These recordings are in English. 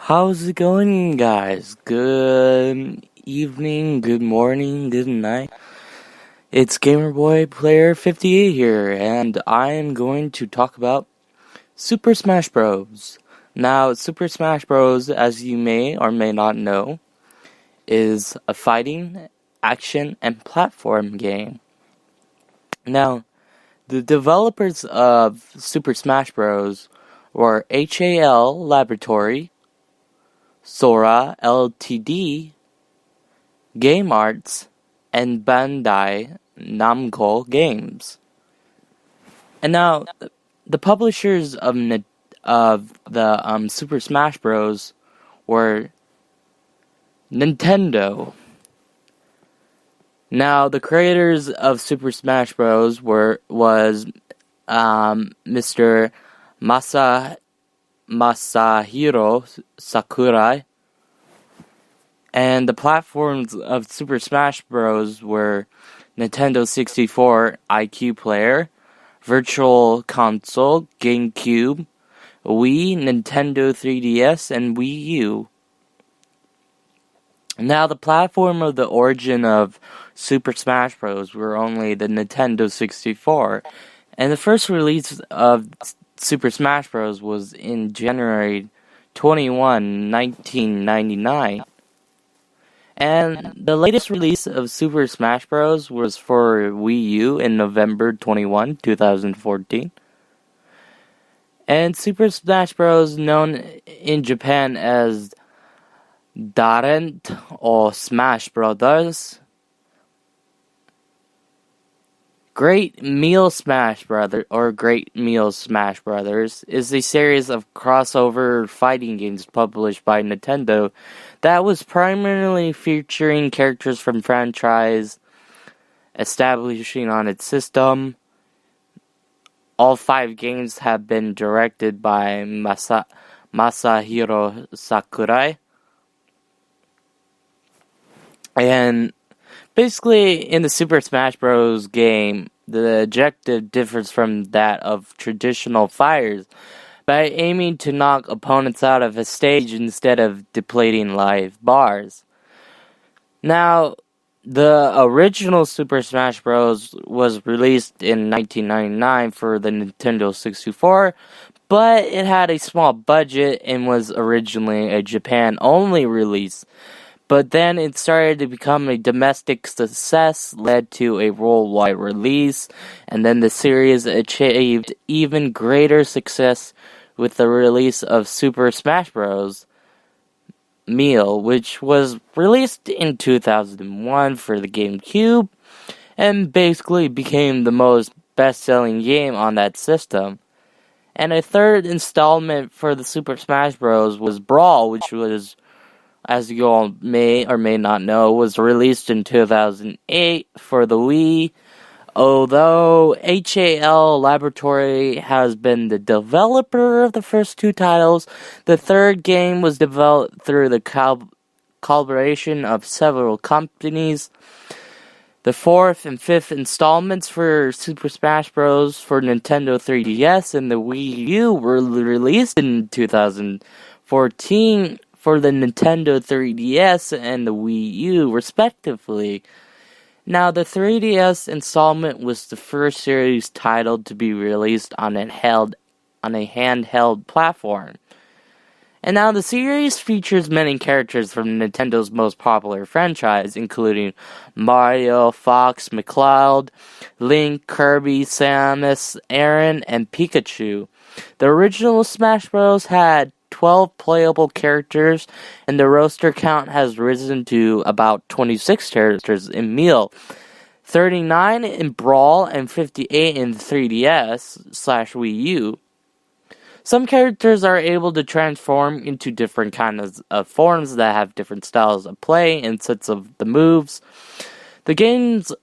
How's it going, guys? Good evening, good morning, good night. It's Gamerboy Player 58 here, and I am going to talk about Super Smash Bros. Now, Super Smash Bros., as you may or may not know, is a fighting, action, and platform game. Now, the developers of Super Smash Bros. Were HAL Laboratory, Sora Ltd., Game Arts, and Bandai Namco Games. And now, the publishers of the Super Smash Bros. Were Nintendo. Now, the creators of Super Smash Bros. was Mr. Masahiro Sakurai, and the platforms of Super Smash Bros. Were Nintendo 64 IQ Player, Virtual Console, GameCube, Wii, Nintendo 3DS, and Wii U. Now, the platform of the origin of Super Smash Bros. Were only the Nintendo 64, and the first release of Super Smash Bros. Was in January 21, 1999. And the latest release of Super Smash Bros. Was for Wii U in November 21, 2014. And Super Smash Bros., known in Japan as Darent or Smash Brothers, Great Meal Smash Brothers is a series of crossover fighting games published by Nintendo that was primarily featuring characters from franchise establishing on its system. All 5 games have been directed by Masahiro Sakurai. And basically, in the Super Smash Bros. Game, the objective differs from that of traditional fighters by aiming to knock opponents out of a stage instead of depleting life bars. Now, the original Super Smash Bros. Was released in 1999 for the Nintendo 64, but it had a small budget and was originally a Japan-only release. But then it started to become a domestic success, led to a worldwide release, and then the series achieved even greater success with the release of Super Smash Bros. Meal, which was released in 2001 for the GameCube, and basically became the most best-selling game on that system. And a third installment for the Super Smash Bros. Was Brawl, which was, as you all may or may not know, was released in 2008 for the Wii. Although HAL Laboratory has been the developer of the first 2 titles, the third game was developed through the collaboration of several companies. The 4th and 5th installments for Super Smash Bros. For Nintendo 3DS and the Wii U were released in 2014 for the Nintendo 3DS and the Wii U, respectively. Now, the 3DS installment was the first series title to be released on a handheld platform. And now the series features many characters from Nintendo's most popular franchise, including Mario, Fox, McCloud, Link, Kirby, Samus, Aaron, and Pikachu. The original Smash Bros. Had 12 playable characters, and the roster count has risen to about 26 characters in Meal, 39 in Brawl, and 58 in 3DS/Wii U. Some characters are able to transform into different kinds of forms that have different styles of play and sets of the moves. The games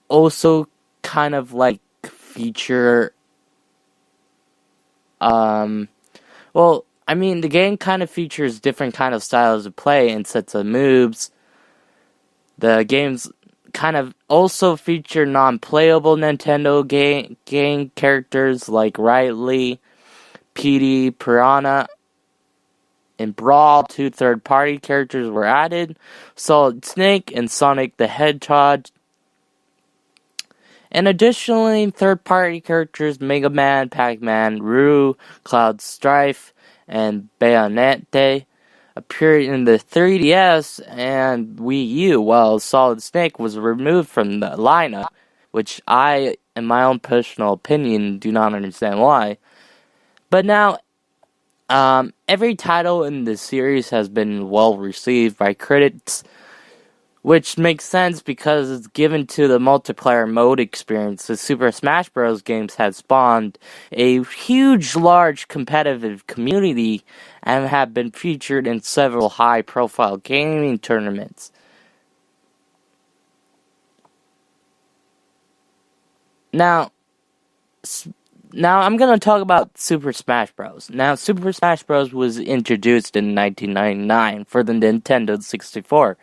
also kind of like feature the game kind of features different kind of styles of play and sets of moves. The games kind of also feature non-playable Nintendo game characters like Riley, Petey, Piranha, In Brawl, 2 third-party characters were added, Solid Snake and Sonic the Hedgehog. And additionally, third-party characters Mega Man, Pac-Man, Roo, Cloud Strife, and Bayonetta appeared in the 3DS and Wii U, while Solid Snake was removed from the lineup, which I, in my own personal opinion, do not understand why. But now, every title in the series has been well received by critics, which makes sense because it's given to the multiplayer mode experience. The Super Smash Bros. Games have spawned a huge, large competitive community and have been featured in several high-profile gaming tournaments. Now I'm going to talk about Super Smash Bros. Now, Super Smash Bros. Was introduced in 1999 for the Nintendo 64.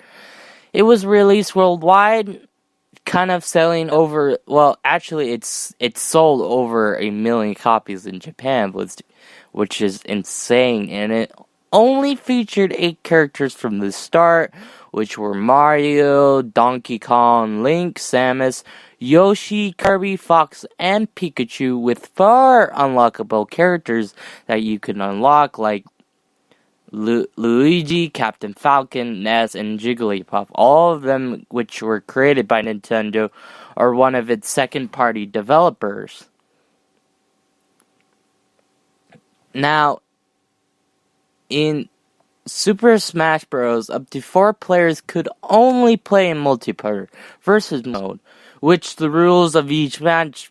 It was released worldwide, kind of selling over, well, actually, it's sold over 1 million copies in Japan, which is insane, and it only featured 8 characters from the start, which were Mario, Donkey Kong, Link, Samus, Yoshi, Kirby, Fox, and Pikachu, with 4 unlockable characters that you can unlock, like Luigi, Captain Falcon, Ness, and Jigglypuff, all of them which were created by Nintendo or one of its second-party developers. Now, in Super Smash Bros., up to 4 players could only play in multiplayer versus mode, which the rules of each match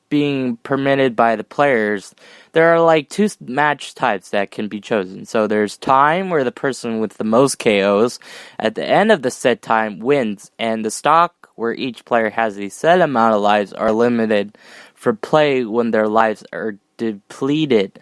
being permitted by the players, there are like 2 match types that can be chosen. So there's time, where the person with the most KOs at the end of the set time wins, and the stock, where each player has a set amount of lives, are limited for play when their lives are depleted.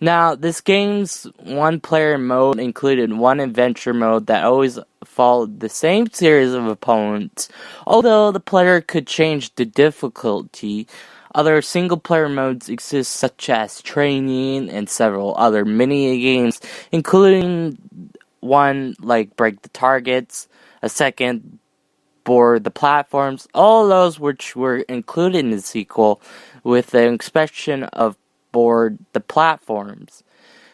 Now, this game's 1-player mode included 1 adventure mode that always followed the same series of opponents, although the player could change the difficulty. Other single-player modes exist, such as training and several other mini-games, including one like Break the Targets, a second, Board the Platforms, all those which were included in the sequel, with the exception of Board the Platforms.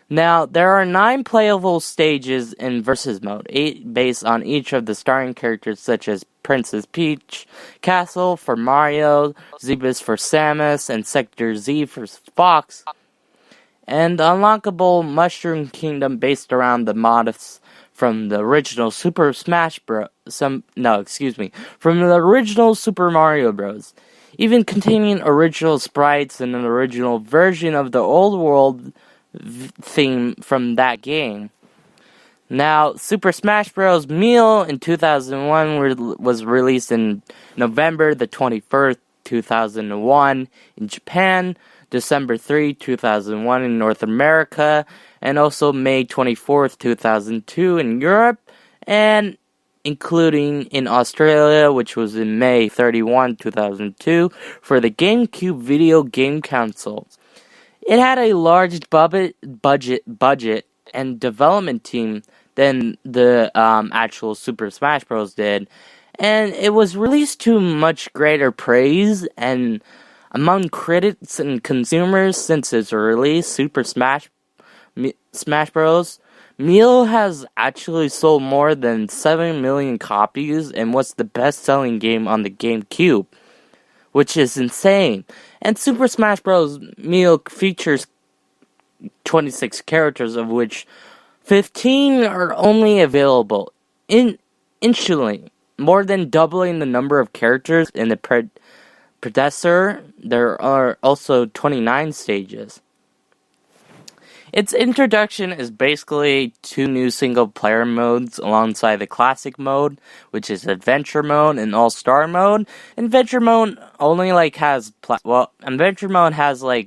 Now, there are 9 playable stages in Versus Mode, 8 based on each of the starting characters, such as Princess Peach, Castle for Mario, Zebus for Samus, and Sector Z for Fox, and the unlockable Mushroom Kingdom based around the mods from the original Super Smash Bros. From the original Super Mario Bros. Even containing original sprites and an original version of the old world theme from that game. Now, Super Smash Bros. Meal in 2001 was released in November the 21st, 2001 in Japan, December 3, 2001 in North America, and also May 24th, 2002 in Europe, and including in Australia, which was in May 31, 2002, for the GameCube video game console. It had a large budget and development team than the actual Super Smash Bros. Did, and it was released to much greater praise and among critics and consumers since its release. Super Smash Bros. Meal has actually sold more than 7 million copies and was the best-selling game on the GameCube, which is insane. And Super Smash Bros. Meal features 26 characters, of which 15 are only available instantly, more than doubling the number of characters in the predecessor. There are also 29 stages. Its introduction is basically 2 new single-player modes alongside the classic mode, which is Adventure Mode and All-Star Mode. Adventure Mode only has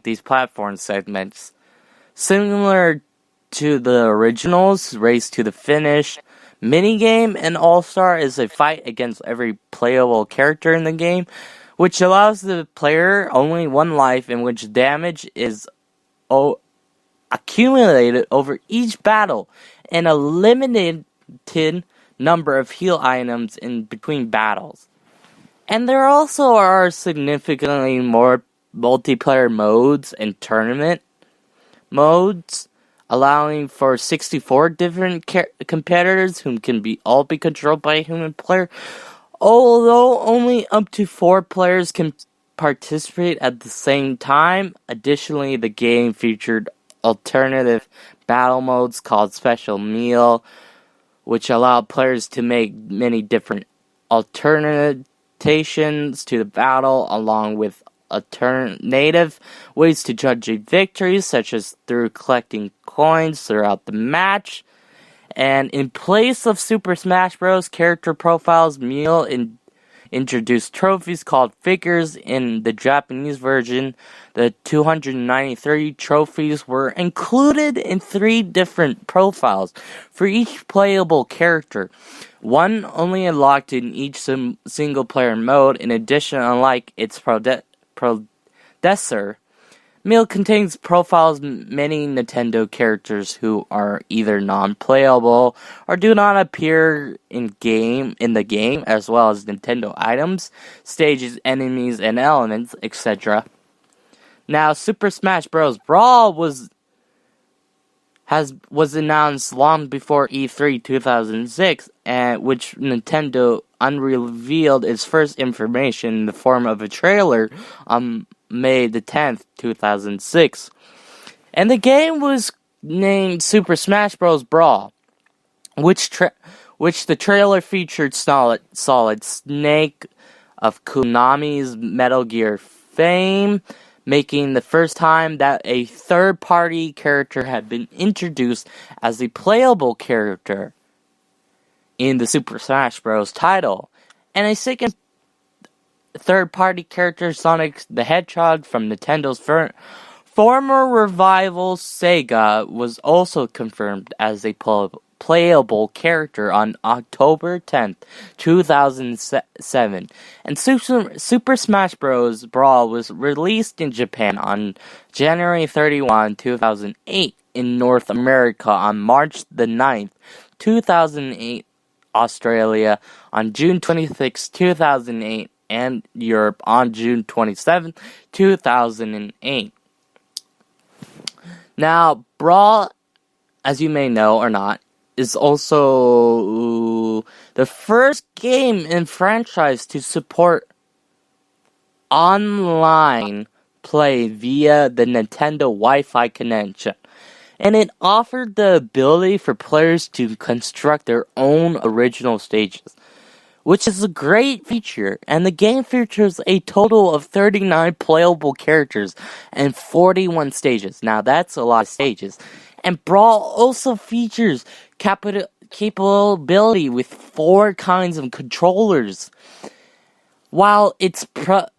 these platform segments similar to the originals, Race to the Finish minigame, and All-Star is a fight against every playable character in the game, which allows the player only 1 life, in which damage is accumulated over each battle, and a limited number of heal items in between battles. And there also are significantly more multiplayer modes and tournament modes, allowing for 64 different competitors whom can all be controlled by a human player, although only up to 4 players can participate at the same time. Additionally, the game featured alternative battle modes called Special Meal, which allowed players to make many different alternatives to the battle, along with alternative ways to judge a victory, such as through collecting coins throughout the match. And in place of Super Smash Bros. Character profiles, Meal introduced trophies called figures. In the Japanese version, the 293 trophies were included in 3 different profiles for each playable character. One only unlocked in each single-player mode. In addition, unlike its predecessor, Meal contains profiles many Nintendo characters who are either non-playable or do not appear in the game, as well as Nintendo items, stages, enemies, and elements, etc. Now, Super Smash Bros. Brawl was announced long before E3 2006, which Nintendo unrevealed its first information in the form of a trailer on May the 10th, 2006. And the game was named Super Smash Bros. Brawl, which the trailer featured Solid Snake of Konami's Metal Gear fame, making the first time that a third-party character had been introduced as a playable character in the Super Smash Bros. Title. And a second third-party character, Sonic the Hedgehog from Nintendo's former rival Sega, was also confirmed as a playable character on October 10th, 2007. And Super Smash Bros. Brawl was released in Japan on January 31, 2008, in North America on March the 9th, 2008, Australia on June 26, 2008, and Europe on June 27, 2008. Now, Brawl, as you may know or not, is also the first game in franchise to support online play via the Nintendo Wi-Fi connection. And it offered the ability for players to construct their own original stages, which is a great feature. And the game features a total of 39 playable characters and 41 stages. Now, that's a lot of stages. And Brawl also features capability with 4 kinds of controllers, while its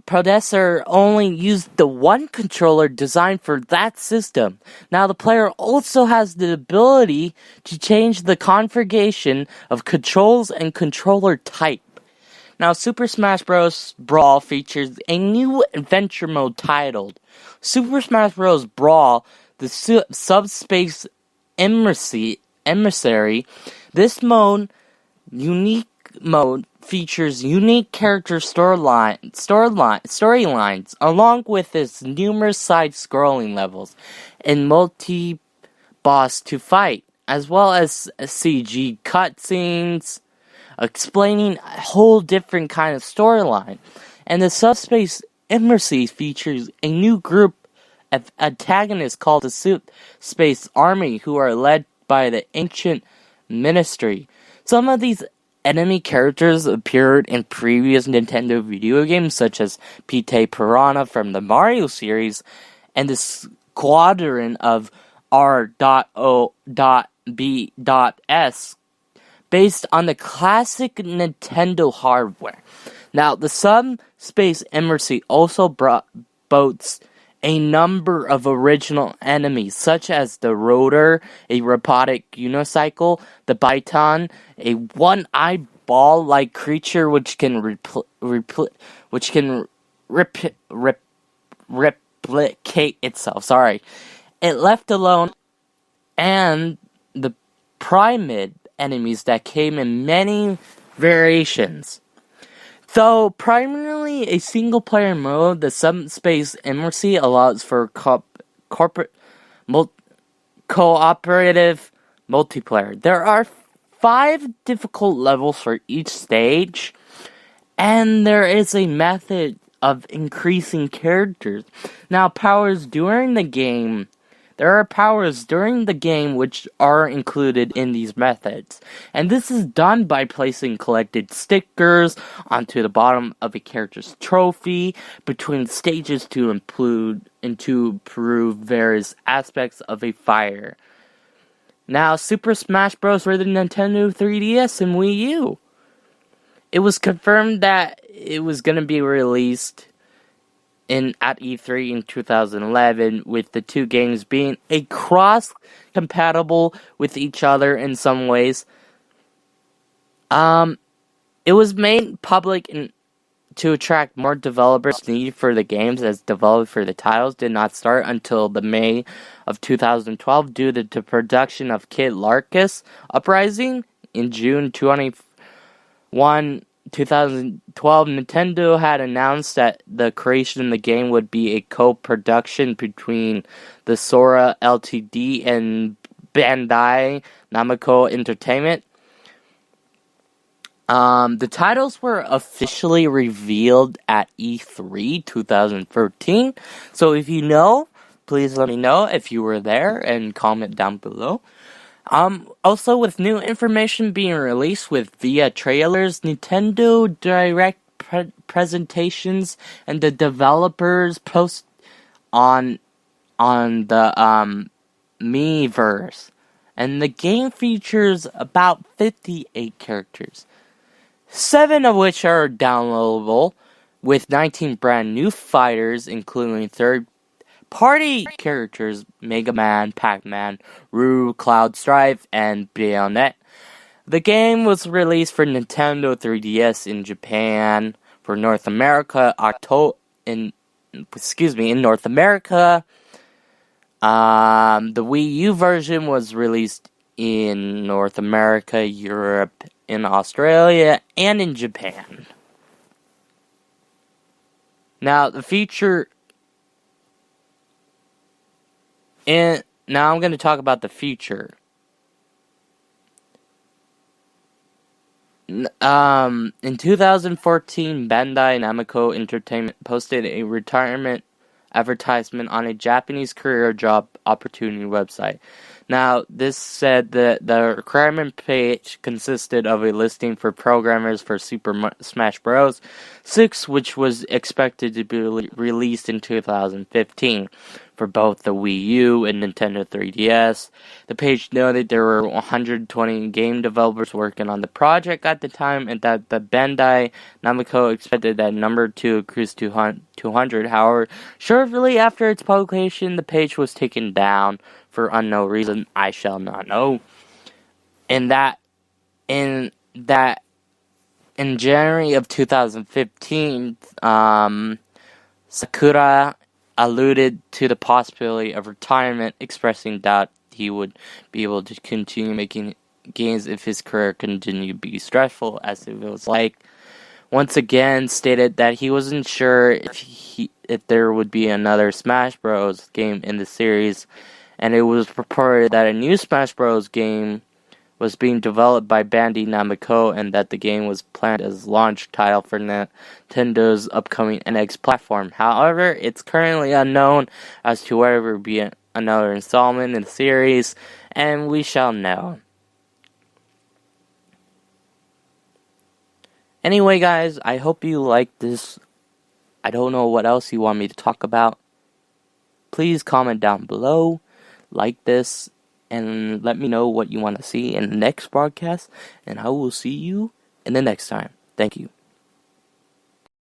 predecessor only used the one controller designed for that system. Now, the player also has the ability to change the configuration of controls and controller type. Now, Super Smash Bros. Brawl features a new adventure mode titled Super Smash Bros. Brawl, the Subspace Emissary. This unique mode, features unique character storylines, along with its numerous side-scrolling levels and multi-boss to fight, as well as CG cutscenes, explaining a whole different kind of storyline. And the Subspace Emissary features a new group of antagonists called the Space Army, who are led by the Ancient Ministry. Some of these enemy characters appeared in previous Nintendo video games, such as Pete Piranha from the Mario series, and the Squadron of R.O.B.S, based on the classic Nintendo hardware. Now, the Subspace Emissary also boasts a number of original enemies, such as the Rotor, a robotic unicycle, the Byton, a one-eyed ball-like creature which can replicate itself. It left alone and the Pyramid enemies that came in many variations. Though primarily a single-player mode, the Subspace Emergency allows for cooperative multiplayer. There are 5 difficult levels for each stage, and there is a method of increasing characters. Now, there are powers during the game which are included in these methods. And this is done by placing collected stickers onto the bottom of a character's trophy between stages to improve various aspects of a fire. Now, Super Smash Bros. For the Nintendo 3DS and Wii U. It was confirmed that it was going to be released at E3 in 2011, with the 2 games being cross-compatible with each other in some ways. It was made public to attract more developers needed for the games, as development for the titles did not start until the May of 2012 due to the production of Kid Larkus Uprising in June 2012, Nintendo had announced that the creation of the game would be a co-production between the Sora Ltd. And Bandai Namco Entertainment. The titles were officially revealed at E3 2013. So if you know, please let me know if you were there and comment down below. Also, with new information being released via trailers, Nintendo Direct presentations, and the developers post on the Miiverse, and the game features about 58 characters, 7 of which are downloadable, with 19 brand new fighters, including third-party characters Mega Man, Pac-Man, Roo, Cloud Strife, and Bayonetta. The game was released for Nintendo 3DS in Japan, for North America, in North America. The Wii U version was released in North America, Europe, in Australia, and in Japan. Now, now I'm going to talk about the future. In 2014, Bandai Namco Entertainment posted a retirement advertisement on a Japanese career job opportunity website. Now, this said that the requirement page consisted of a listing for programmers for Super Smash Bros. 6, which was expected to be released in 2015 for both the Wii U and Nintendo 3DS. The page noted there were 120 game developers working on the project at the time, and that the Bandai Namco expected that number to increase to 200. However, shortly after its publication, the page was taken down for unknown reason. I shall not know. In January of 2015, Sakura alluded to the possibility of retirement, expressing doubt he would be able to continue making games if his career continued to be stressful, as it was like. Once again, stated that he wasn't sure if there would be another Smash Bros. Game in the series, and it was reported that a new Smash Bros. Game was being developed by Bandai Namco, and that the game was planned as launch title for Nintendo's upcoming NX platform. However, it's currently unknown as to whether there will be another installment in the series, and we shall know. Anyway, guys, I hope you liked this. I don't know what else you want me to talk about. Please comment down below, like this, and let me know what you want to see in the next broadcast, and I will see you in the next time. Thank you.